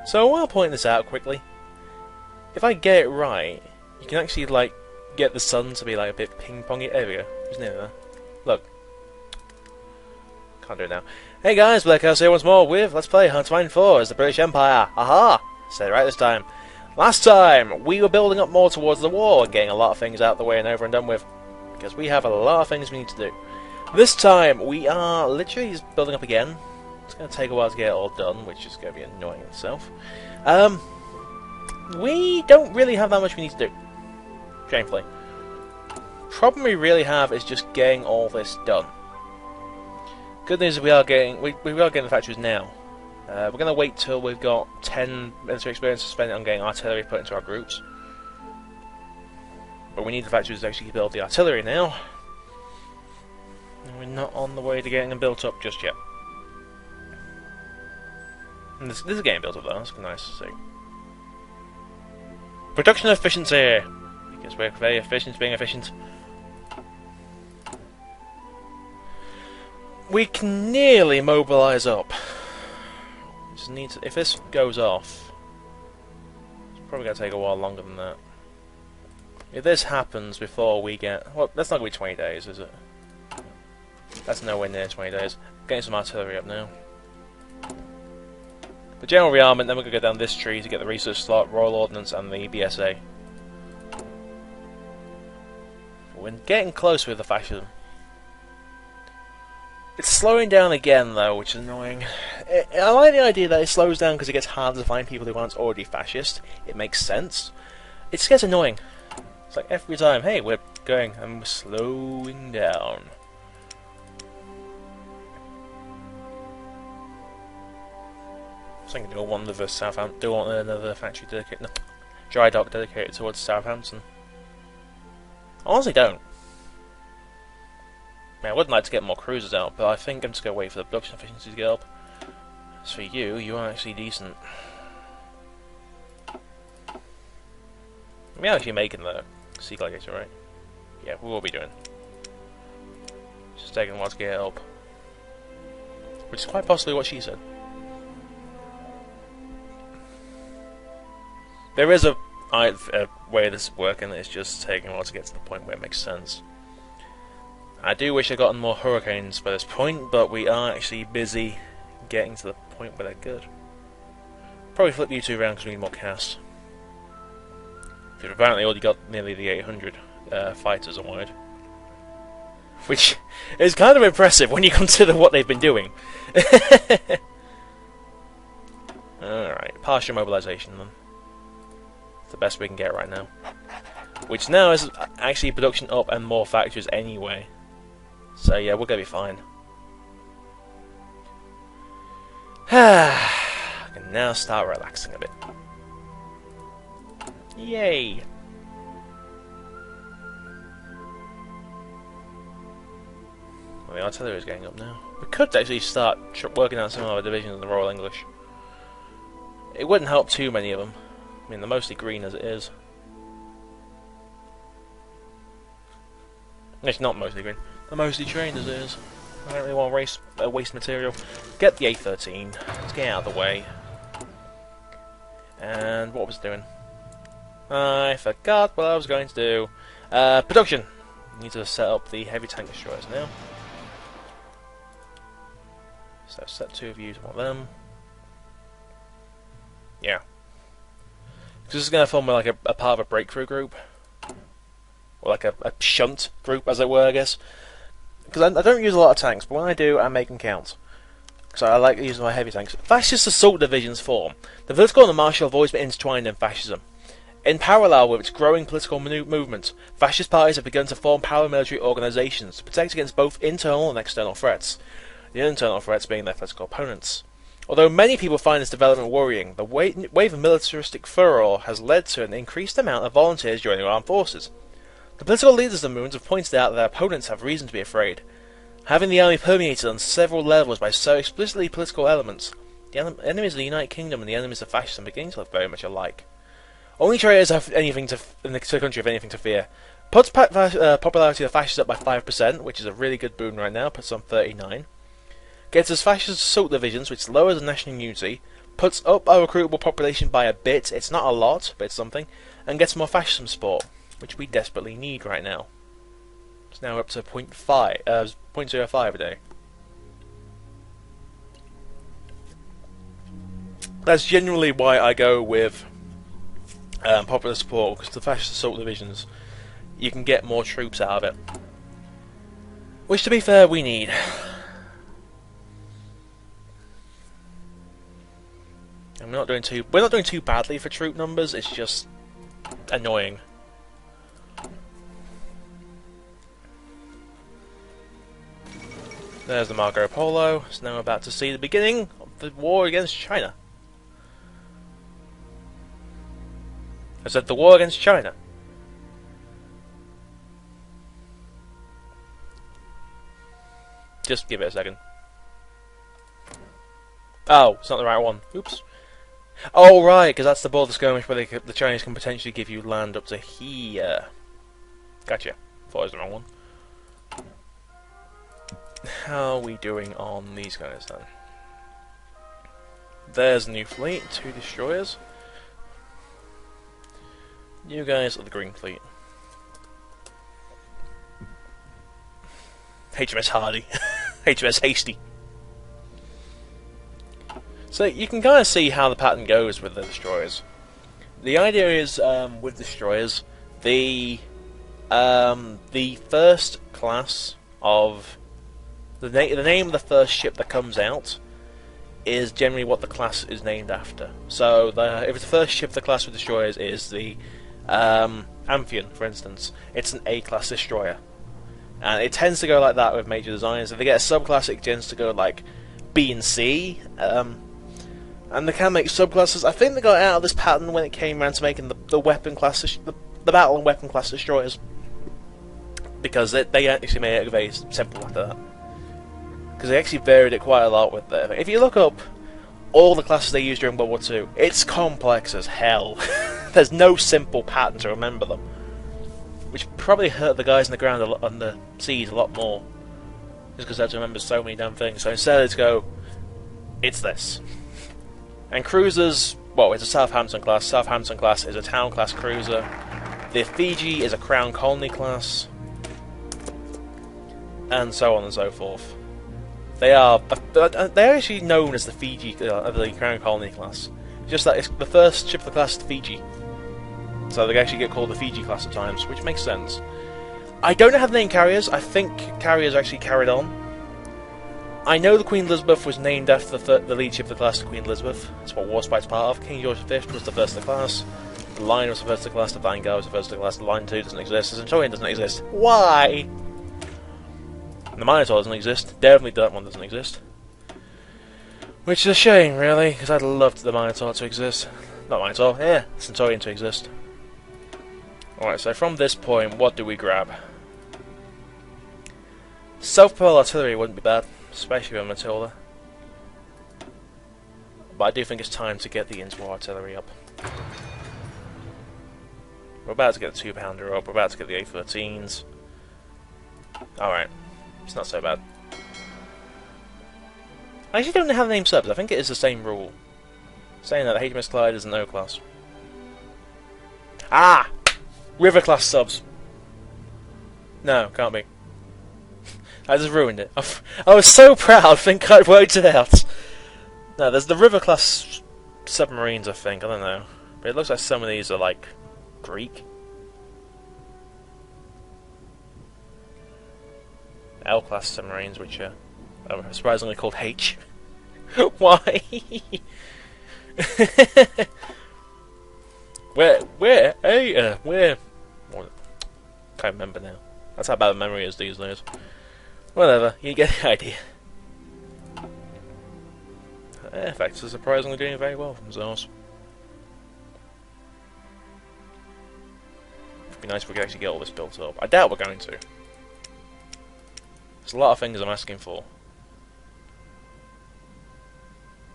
So while pointing this out quickly, if I get it right, you can actually like get the sun to be like a bit ping-pongy. There we go. Just near there. Look. Can't do it now. Hey guys, Black House here once more with Let's Play Hearts 4 as the British Empire. Aha! Said it right this time. Last time, we were building up more towards the war and getting a lot of things out of the way and over and done with. Because we have a lot of things we need to do. This time, we are literally just building up again. It's going to take a while to get it all done, which is going to be annoying in itself. We don't really have that much we need to do. Shamefully. Problem we really have is just getting all this done. Good news is we are getting the factories now. We're going to wait till we've got 10 military experience to spend on getting artillery put into our groups. But we need the factories to actually build the artillery now. And we're not on the way to getting them built up just yet. And this is getting built up though, that's nice to see. Production efficiency! Because we're very efficient being efficient. We can nearly mobilise up. Just need to, if this goes off, it's probably going to take a while longer than that. If this happens before we get... Well, that's not going to be 20 days, is it? That's nowhere near 20 days. Getting some artillery up now. The general rearmament, then we're going to go down this tree to get the research slot, Royal Ordnance and the BSA. We're getting close with the fascism. It's slowing down again though, which is annoying. I like the idea that it slows down because it gets harder to find people who aren't already fascist. It makes sense. It just gets annoying. It's like every time, hey, we're going and we're slowing down. I was thinking do one of the Southampton, do want another factory dedicated, no, dry dock dedicated towards Southampton. I honestly don't. I mean, I would like to get more cruisers out, but I think I'm just going to wait for the production efficiency to get up. As for you, you are actually decent. We're actually making the sea gladiator, right? Yeah, we will be doing. It's just taking a while to get it up. Which is quite possibly what she said. There is a way this is working, it's just taking a while to get to the point where it makes sense. I do wish I'd gotten more hurricanes by this point, but we are actually busy getting to the point where they're good. Probably flip you two around because we need more cast. We've apparently already got nearly the 800 fighters award. Which is kind of impressive when you consider what they've been doing. Alright, partial mobilisation then. It's the best we can get right now. Which now is actually production up and more factories anyway. So yeah, we're going to be fine. I can now start relaxing a bit. Yay! Well, the artillery is getting up now. We could actually start working out some of our divisions in the Royal English. It wouldn't help too many of them. I mean, they're mostly green as it is. It's not mostly green. They're mostly trained as it is. I don't really want to waste material. Get the A13. Let's get out of the way. And what was I doing? I forgot what I was going to do. Production. We need to set up the heavy tank destroyers now. So set 2 of you to want them. Yeah. This is going to form like a part of a breakthrough group. Or like a shunt group, as it were, I guess. Because I don't use a lot of tanks, but when I do, I make them count. So I like using my heavy tanks. Fascist assault divisions form. The political and the martial have always been intertwined in fascism. In parallel with its growing political movement, fascist parties have begun to form paramilitary organisations to protect against both internal and external threats. The internal threats being their political opponents. Although many people find this development worrying, the wave of militaristic furor has led to an increased amount of volunteers joining the armed forces. The political leaders of the movement have pointed out that their opponents have reason to be afraid. Having the army permeated on several levels by so explicitly political elements, the enemies of the United Kingdom and the enemies of fascism are beginning to look very much alike. Only traitors have anything in the country have anything to fear. Puts popularity of fascists up by 5%, which is a really good boon right now, puts on 39. Gets us fascist assault divisions, which lowers the national unity, puts up our recruitable population by a bit. It's not a lot, but it's something. And gets more fascism support, which we desperately need right now. It's now up to 0.05 a day. That's generally why I go with popular support, because the fascist assault divisions, you can get more troops out of it. Which, to be fair, we need. And we're not doing too badly for troop numbers. It's just annoying. There's the Marco Polo. It's now about to see the beginning of the war against China. I said the war against China. Just give it a second. Oh, it's not the right one. Oops. Oh, right, because that's the border skirmish where the Chinese can potentially give you land up to here. Gotcha. Thought it was the wrong one. How are we doing on these guys then? There's a new fleet, 2 destroyers. You guys are the green fleet. HMS Hardy. HMS Hasty. So you can kind of see how the pattern goes with the destroyers. The idea is, with destroyers, the first class of the name of the first ship that comes out is generally what the class is named after. So if it's the first ship the class of destroyers is the Amphion, for instance, it's an A-class destroyer. And it tends to go like that with major designs. If they get a subclass, it tends to go like B and C. And they can make subclasses. I think they got out of this pattern when it came around to making the weapon class, the battle and weapon class destroyers, because they actually made it very simple after that. Because they actually varied it quite a lot with it. If you look up all the classes they used during World War II, it's complex as hell. There's no simple pattern to remember them, which probably hurt the guys on the ground on the seas a lot more, just because they had to remember so many damn things. So instead, let's go. It's this. And cruisers, well, it's a Southampton class. Southampton class is a town class cruiser. The Fiji is a Crown Colony class, and so on and so forth. They're actually known as the Fiji, the Crown Colony class. Just that it's the first ship of the class is the Fiji, so they actually get called the Fiji class at times, which makes sense. I don't know how the name carriers. I think carriers actually carried on. I know the Queen Elizabeth was named after the lead ship of the class, the Queen Elizabeth. That's what Warspite's part of. King George V was the first of the class. The Lion was the first of the class. The Vanguard was the first of the class. The Line 2 doesn't exist. The Centurion doesn't exist. Why? The Minotaur doesn't exist. Definitely that one doesn't exist. Which is a shame, really, because I'd love the Minotaur to exist. Not Minotaur, yeah, Centurion to exist. Alright, so from this point, what do we grab? Self-propelled artillery wouldn't be bad, especially with Matilda. But I do think it's time to get the interwar artillery up. We're about to get the 2-pounder up, we're about to get the A-13s. Alright, it's not so bad. I actually don't know how the name subs. I think it is the same rule. Saying that the HMS Clyde is an O class. Ah! River class subs. No, can't be. I just ruined it. I was so proud, I think I'd worked it out. No, there's the River class submarines, I think. I don't know. But it looks like some of these are like Greek. L class submarines, which are surprisingly called H. Why? Where? Hey, where? Can't remember now. That's how bad the memory is these days. Whatever, you get the idea. Air Factors are surprisingly doing very well for themselves. It'd be nice if we could actually get all this built up. I doubt we're going to. There's a lot of things I'm asking for.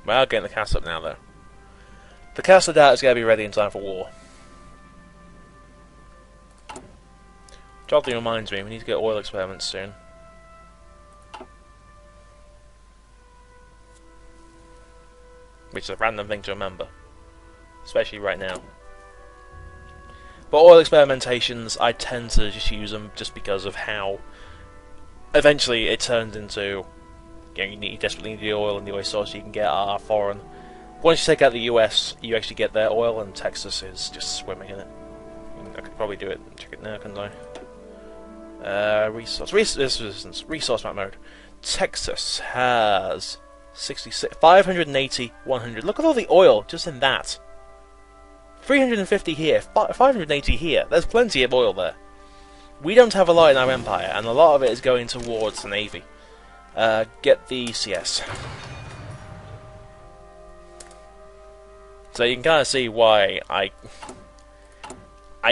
We are getting the cast up now, though. The cast of data is going to be ready in time for war. Which oddly reminds me, we need to get oil experiments soon. Which which is a random thing to remember, especially right now. But oil experimentations, I tend to just use them just because of how eventually it turns into, you desperately need the oil, and the oil sources you can get are foreign. Once you take out the US, you actually get their oil, and Texas is just swimming in it. I could probably do it. Check it now, couldn't I? Resource map mode. Texas has 66, 580, 100. Look at all the oil just in that. 350 here, 580 here. There's plenty of oil there. We don't have a lot in our empire, and a lot of it is going towards the navy. Get the CS. So you can kind of see why I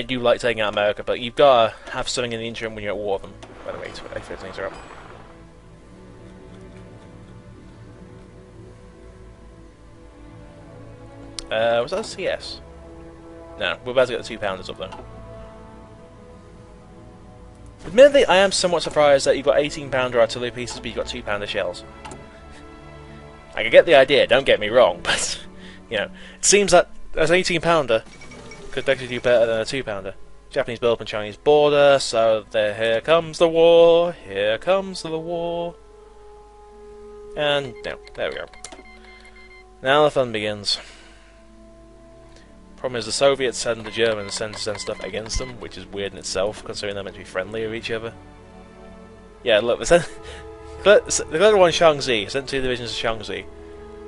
do like taking out America, but you've got to have something in the interim when you're at war with them. By the way, things are up. Was that a CS? No, we're about to get the 2-pounders up though. Admittedly, I am somewhat surprised that you've got 18-pounder artillery pieces, but you've got 2-pounder shells. I can get the idea, don't get me wrong, but, you know, it seems that as an 18-pounder could actually do better than a 2-pounder. Japanese build up on Chinese border, so here comes the war, here comes the war. And, no, there we go. Now the fun begins. Problem is, the Soviets send the Germans send stuff against them, which is weird in itself, considering they're meant to be friendly with each other. Yeah, look, they declared one Shaanxi, sent 2 divisions to Shaanxi.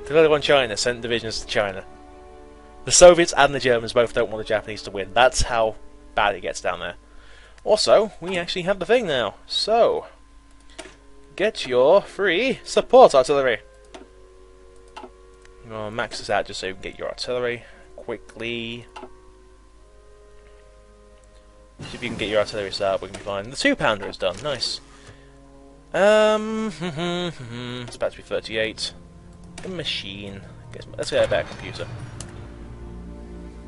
Declared one China, sent divisions to China. The Soviets and the Germans both don't want the Japanese to win. That's how bad it gets down there. Also, we actually have the thing now. So, get your free support artillery. I'm going to max this out just so you can get your artillery quickly. See if you can get your artillery set up, we can be fine. The 2-pounder is done, nice. It's about to be 38. The machine. Let's get a better computer.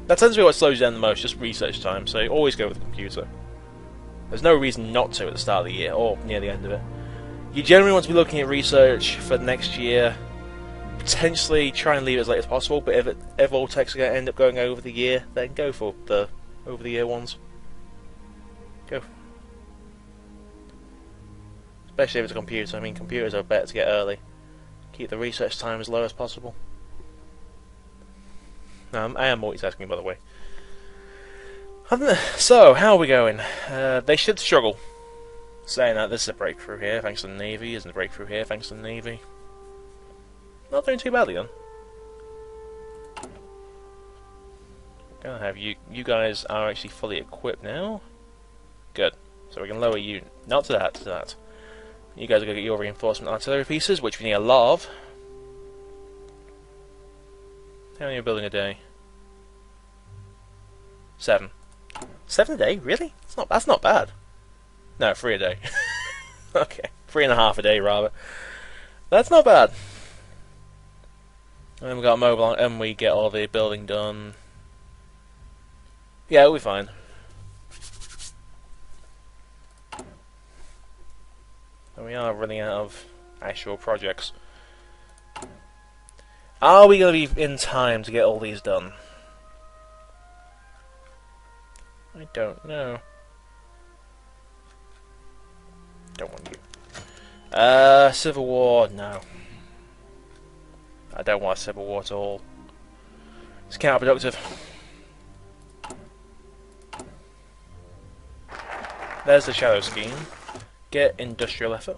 That tends to be what slows you down the most, just research time, so always go with the computer. There's no reason not to at the start of the year, or near the end of it. You generally want to be looking at research for next year. Potentially try and leave it as late as possible, but if all texts are going to end up going over the year, then go for the over the year ones. Go. Especially if it's a computer. I mean, computers are better to get early. Keep the research time as low as possible. I am multitasking, by the way. So, how are we going? They should struggle. Saying that, this is a breakthrough here, thanks to the Navy. Isn't a breakthrough here, thanks to the Navy. Not doing too badly, then. Gonna have you guys are actually fully equipped now. Good. So we can lower you, not to that, to that. You guys are going to get your reinforcement artillery pieces, which we need a lot of. How many are you building a day? 7. 7 a day? Really? That's not bad. No, 3 a day. Okay. 3.5 a day, rather. That's not bad. And then we got mobile, and we get all the building done. Yeah, we'll be fine. And we are running out of actual projects. Are we going to be in time to get all these done? I don't know. Don't want you. Civil War, no. I don't want a civil war at all. It's counterproductive. There's the shadow scheme. Get industrial effort.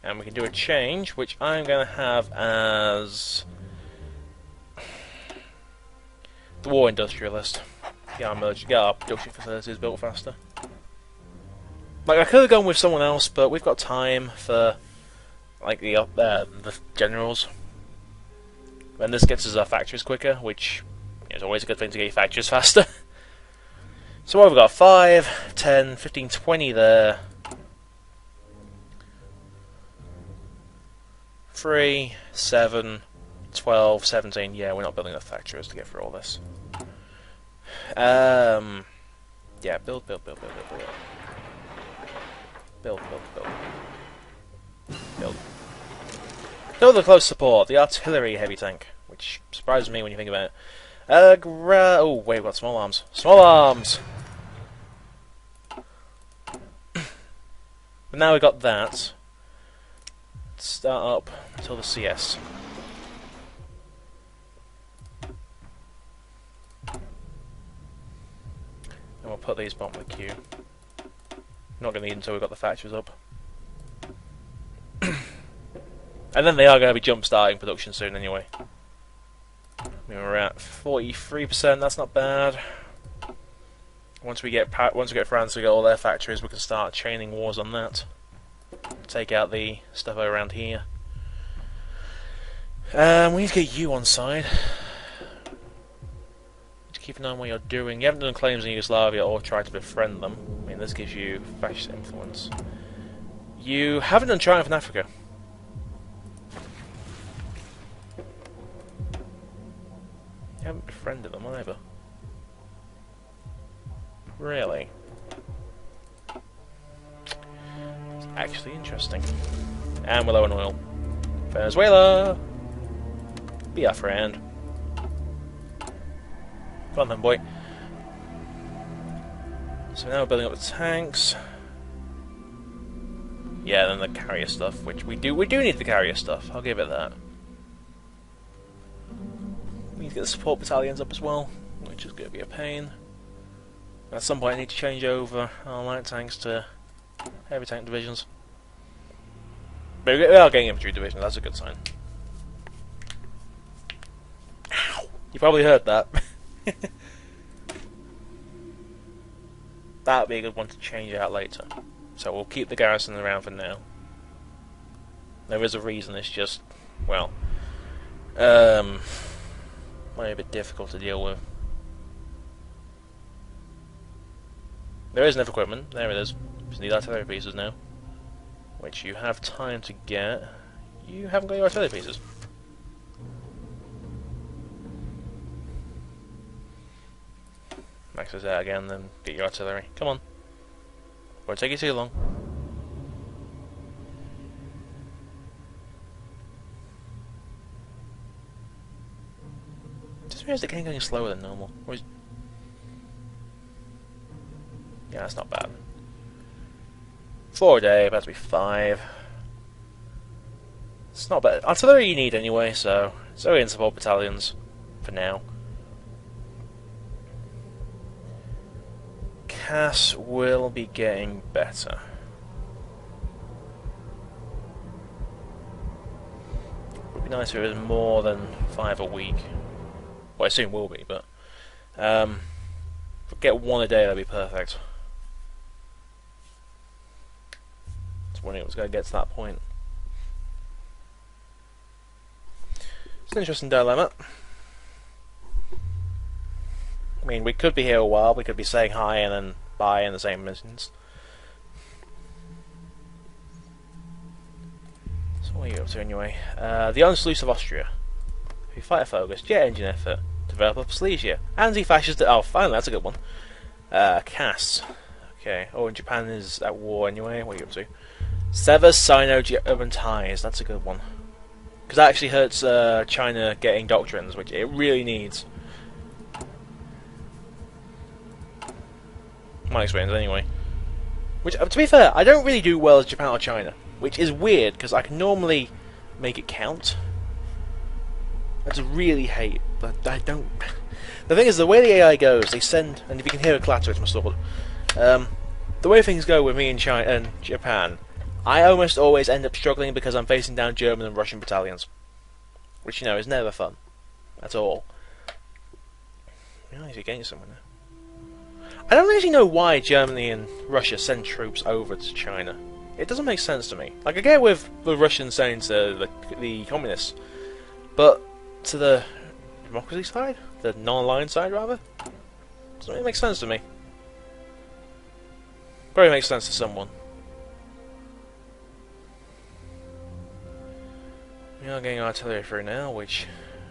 And we can do a change, which I'm going to have as the war industrialist. Get our production facilities built faster. Like, I could have gone with someone else, but we've got time for like the generals. And this gets us our factories quicker, which is always a good thing to get your factories faster. So what have we got? 5, 10, 15, 20 there. 3, 7, 12, 17. Yeah, we're not building enough factories to get through all this. Yeah, build. Build. No other close support, the artillery heavy tank, which surprises me when you think about it. Oh wait, we've got small arms. Small arms! But now we've got that. Let's start up until the CS. And we'll put these bottom of the queue. Not going to need them until we've got the factories up. And then they are going to be jump starting production soon anyway. I mean, we're at 43%, that's not bad. Once we get France to get all their factories, we can start training wars on that. Take out the stuff around here. We need to get you on side. Keep an eye on what you're doing. You haven't done claims in Yugoslavia or tried to befriend them. I mean, this gives you fascist influence. You haven't done triumph in Africa. You haven't befriended them either. Really? It's actually interesting. And we're low on oil. Venezuela! Be our friend. Come on then, boy. So now we're building up the tanks. Yeah, then the carrier stuff, which we do need the carrier stuff, I'll give it that. We need to get the support battalions up as well, which is going to be a pain. At some point I need to change over our light tanks to heavy tank divisions. But we are getting infantry divisions, that's a good sign. Ow! You probably heard that. That would be a good one to change out later. So we'll keep the garrison around for now. There is a reason, it's just, well, might be a bit difficult to deal with. There is enough equipment, there it is. Just need artillery pieces now. Which you have time to get. You haven't got your artillery pieces. Max this out again, then get your artillery. Come on. Won't take you too long. Just realised the game going slower than normal. Yeah, that's not bad. 4 a day, about to be 5. It's not bad. Artillery you need anyway, so we're in support battalions for now. Cass will be getting better. It would be nice if it was more than 5 a week. Well, I assume will be, but if we get 1 a day, that'd be perfect. I was wondering if it was going to get to that point. It's an interesting dilemma. I mean, we could be here a while, we could be saying hi and then bye in the same instance. So what are you up to anyway? The Anschluss of Austria. Heavy fighter focus, jet engine effort, develop of Silesia, anti-fascist. Oh, finally, that's a good one. Cass. Okay. Oh, and Japan is at war anyway. What are you up to? Sever Sino-German ties. That's a good one. Because that actually hurts China getting doctrines, which it really needs. My experience anyway. Which, to be fair, I don't really do well as Japan or China, which is weird because I can normally make it count. I just really hate, but I don't. The thing is, the way the AI goes, they send, and if you can hear a clatter, it's my sword. The way things go with me in China and Japan, I almost always end up struggling because I'm facing down German and Russian battalions, which you know is never fun at all. I realize you're getting somewhere now. I don't actually know why Germany and Russia send troops over to China. It doesn't make sense to me. Like, I get with the Russians saying to the communists, but to the democracy side? The non-aligned side, rather? Doesn't really make sense to me. Probably makes sense to someone. We are getting artillery through now, which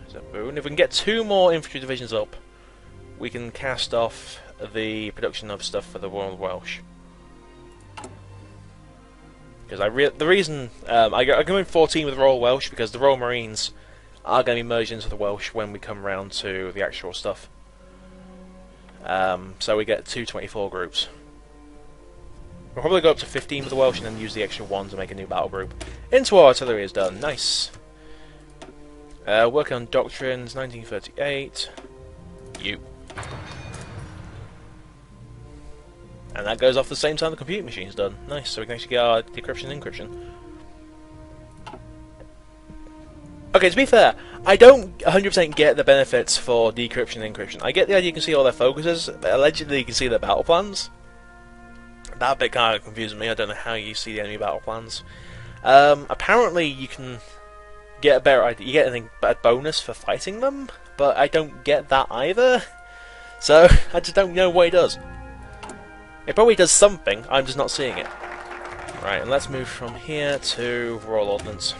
is a boon. If we can get 2 more infantry divisions up, we can cast off the production of stuff for the Royal Welsh. Because the reason I go in 14 with Royal Welsh because the Royal Marines are going to be merged into the Welsh when we come round to the actual stuff. So we get 224 groups. We'll probably go up to 15 with the Welsh and then use the extra one to make a new battle group. Into our artillery is done. Nice. Working on doctrines, 1938. You. And that goes off the same time the computer machine's done. Nice, so we can actually get our decryption and encryption. Okay, to be fair, I don't 100% get the benefits for decryption and encryption. I get the idea you can see all their focuses, but allegedly you can see their battle plans. That bit kind of confuses me. I don't know how you see the enemy battle plans. Apparently you can get a better idea. You get a bonus for fighting them, but I don't get that either. So I just don't know what it does. It probably does something, I'm just not seeing it. Right, and let's move from here to Royal Ordnance.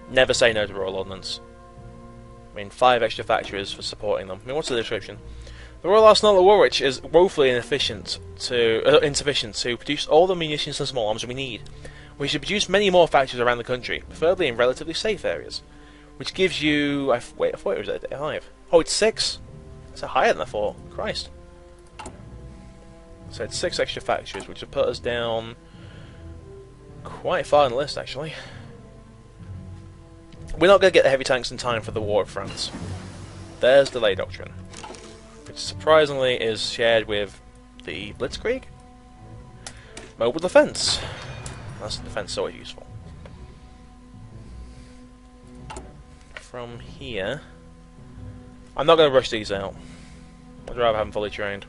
Never say no to Royal Ordnance. I mean, 5 extra factories for supporting them. I mean, what's the description? The Royal Arsenal at Woolwich is woefully insufficient to produce all the munitions and small arms we need. We should produce many more factories around the country, preferably in relatively safe areas. Which gives you... wait, I thought it was at 5. Oh, it's 6? That's higher than I thought. Christ. So it's 6 extra factories, which would put us down quite far on the list, actually. We're not going to get the heavy tanks in time for the War of France. There's Delay Doctrine, which surprisingly is shared with the Blitzkrieg. Mobile Defense. That's defense always useful. From here, I'm not going to rush these out. I'd rather have them fully trained.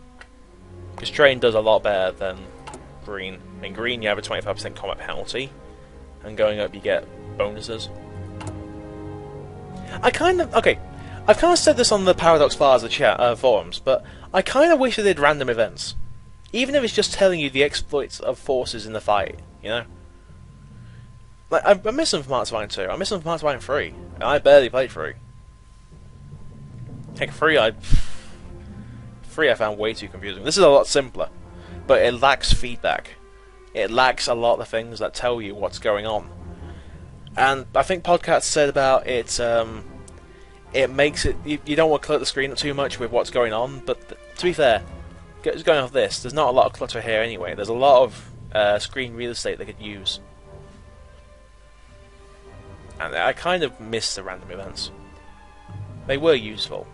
Because train does a lot better than green. In green you have a 25% combat penalty, and going up you get bonuses. I've kind of said this on the Paradox Plaza chat forums, but I kind of wish they did random events. Even if it's just telling you the exploits of forces in the fight, you know? Like, I miss them from Hearts of Iron 2, I miss them from Hearts of Iron 3, and I barely played 3. Heck, 3 I found way too confusing. This is a lot simpler, but it lacks feedback. It lacks a lot of the things that tell you what's going on. And I think Podcasts said about it, it makes it... You don't want to clutter the screen up too much with what's going on, but to be fair, just going off this, there's not a lot of clutter here anyway. There's a lot of screen real estate they could use. And I kind of miss the random events. They were useful.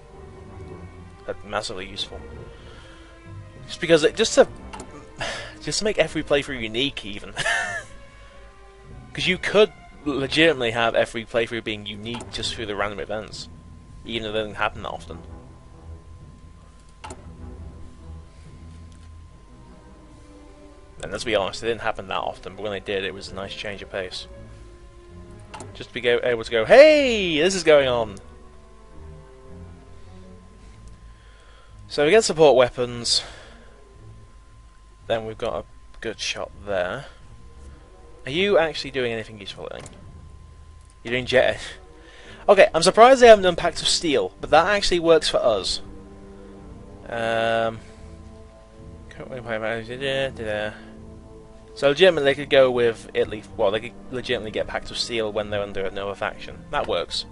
Massively useful. Just because just to make every playthrough unique, even. Because you could legitimately have every playthrough being unique just through the random events, even if they didn't happen that often. And let's be honest, they didn't happen that often, but when they did, it was a nice change of pace. Just to be able to go, hey, this is going on. So we get support weapons, then we've got a good shot there. Are you actually doing anything useful then? You're doing jet... Okay, I'm surprised they haven't done Pact of Steel, but that actually works for us. So legitimately they could go with Italy, well they could legitimately get Pact of Steel when they're under another faction. That works.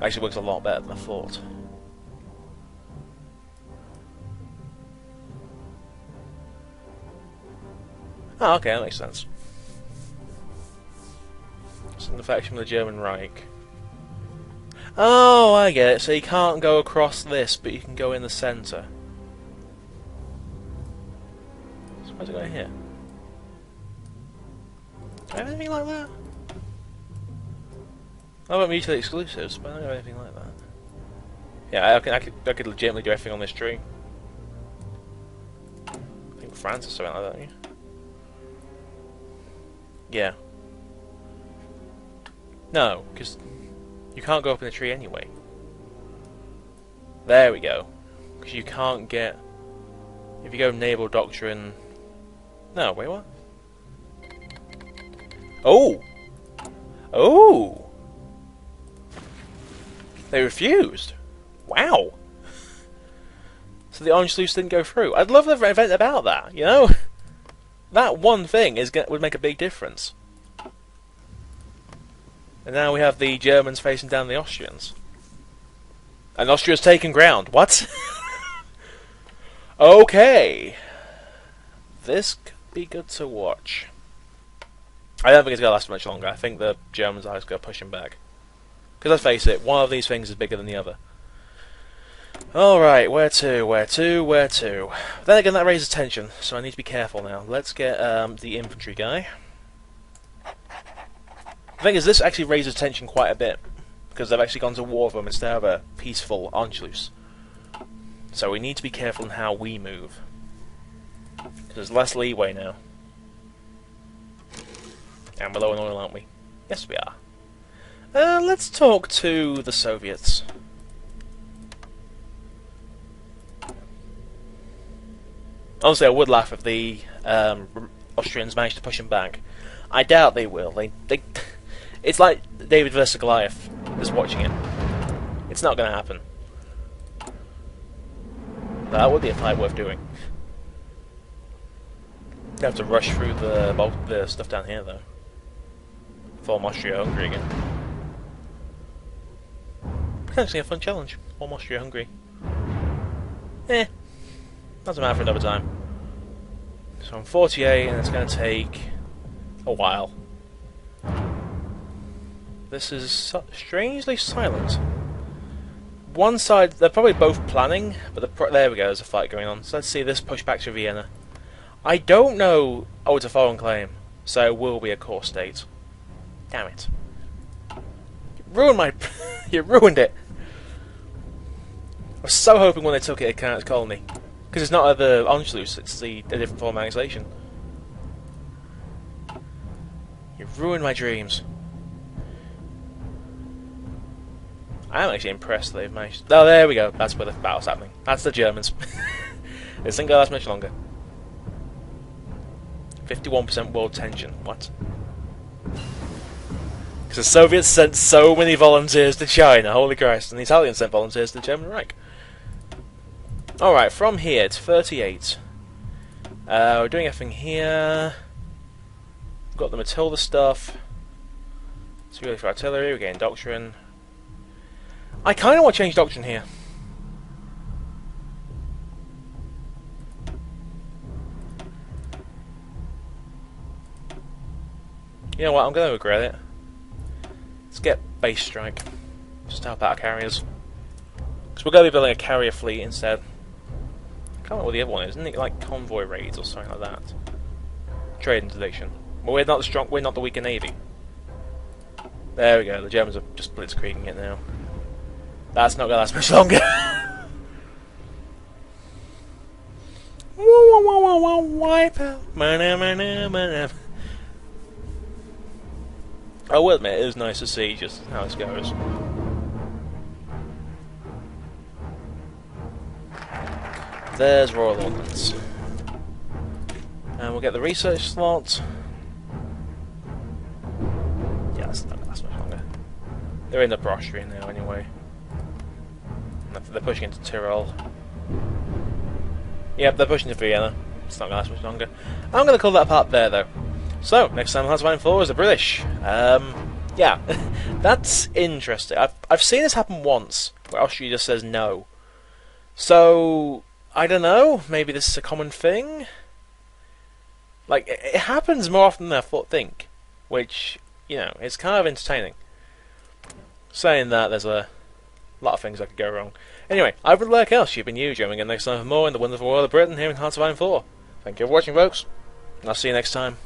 Actually works a lot better than I thought. Oh, okay, that makes sense. It's an faction from the German Reich. Oh, I get it. So you can't go across this, but you can go in the centre. So where's it going here? Do I have anything like that? I want mutually exclusives, but I don't have anything like that. Yeah, I could legitimately do everything on this tree. I think France or something like that, yeah? Yeah. No, because you can't go up in the tree anyway. There we go. Because you can't get... If you go Naval Doctrine... No, wait, what? Oh! Oh! They refused? Wow! So the Orange Sluice didn't go through. I'd love an event about that, you know? That one thing would make a big difference. And now we have the Germans facing down the Austrians. And Austria's taken ground. What? Okay. This could be good to watch. I don't think it's going to last much longer. I think the Germans are just going to push him back. Because let's face it, one of these things is bigger than the other. Alright, where to? Then again, that raises tension, so I need to be careful now. Let's get the infantry guy. The thing is, this actually raises tension quite a bit, because they've actually gone to war with them instead of a peaceful Anschluss. So we need to be careful in how we move. Because there's less leeway now. And we're low on oil, aren't we? Yes, we are. Let's talk to the Soviets. Honestly, I would laugh if the Austrians managed to push them back. I doubt they will. It's like David versus Goliath, just watching it. It's not going to happen. That would be a fight worth doing. You have to rush through the stuff down here, though. Form Austria-Hungary again. Potentially a fun challenge. Form Austria-Hungary. Doesn't matter for another time. So I'm 48, and it's going to take a while. This is strangely silent. One side, they're probably both planning, but there we go, there's a fight going on. So let's see this push back to Vienna. I don't know. Oh, it's a foreign claim, so it will be a core state. Damn it! You ruined it. I was so hoping when they took it, it count as colony, because it's not the Anschluss; it's a different form of annexation. You ruined my dreams. I'm actually impressed they've managed. Oh, there we go. That's where the battle's happening. That's the Germans. This didn't go last much longer. 51% world tension. What? Because the Soviets sent so many volunteers to China, holy Christ, and the Italians sent volunteers to the German Reich. Alright, from here to 38. We're doing everything here. We've got the Matilda stuff. It's really for artillery, we're getting doctrine. I kind of want to change doctrine here. You know what, I'm going to regret it. Let's get base strike. Just to help out our carriers. Because we're going to be building a carrier fleet instead. I can't remember what the other one is, isn't it like convoy raids or something like that? Trade interdiction. But we're not the strong, we're not the weaker navy. There we go, the Germans are just blitzkrieging it now. That's not going to last much longer. Wipe out. I will admit, it is nice to see just how this goes. There's Royal Ordnance. And we'll get the research slot. Yeah, that's not going to last much longer. They're in the Austrian now anyway. They're pushing into Tyrol. Yep, they're pushing to Vienna. It's not going to last much longer. I'm going to call that part there, though. So, next time Hearts of Iron 4 is the British. Yeah, that's interesting. I've seen this happen once, where Austria just says no. So, I don't know, maybe this is a common thing? Like, it happens more often than I think, which, you know, it's kind of entertaining. Saying that, there's a lot of things that could go wrong. Anyway, I've been Lurk Else, you've been you, joining again next time for more in the wonderful world of Britain here in Hearts of Iron 4. Thank you for watching, folks, and I'll see you next time.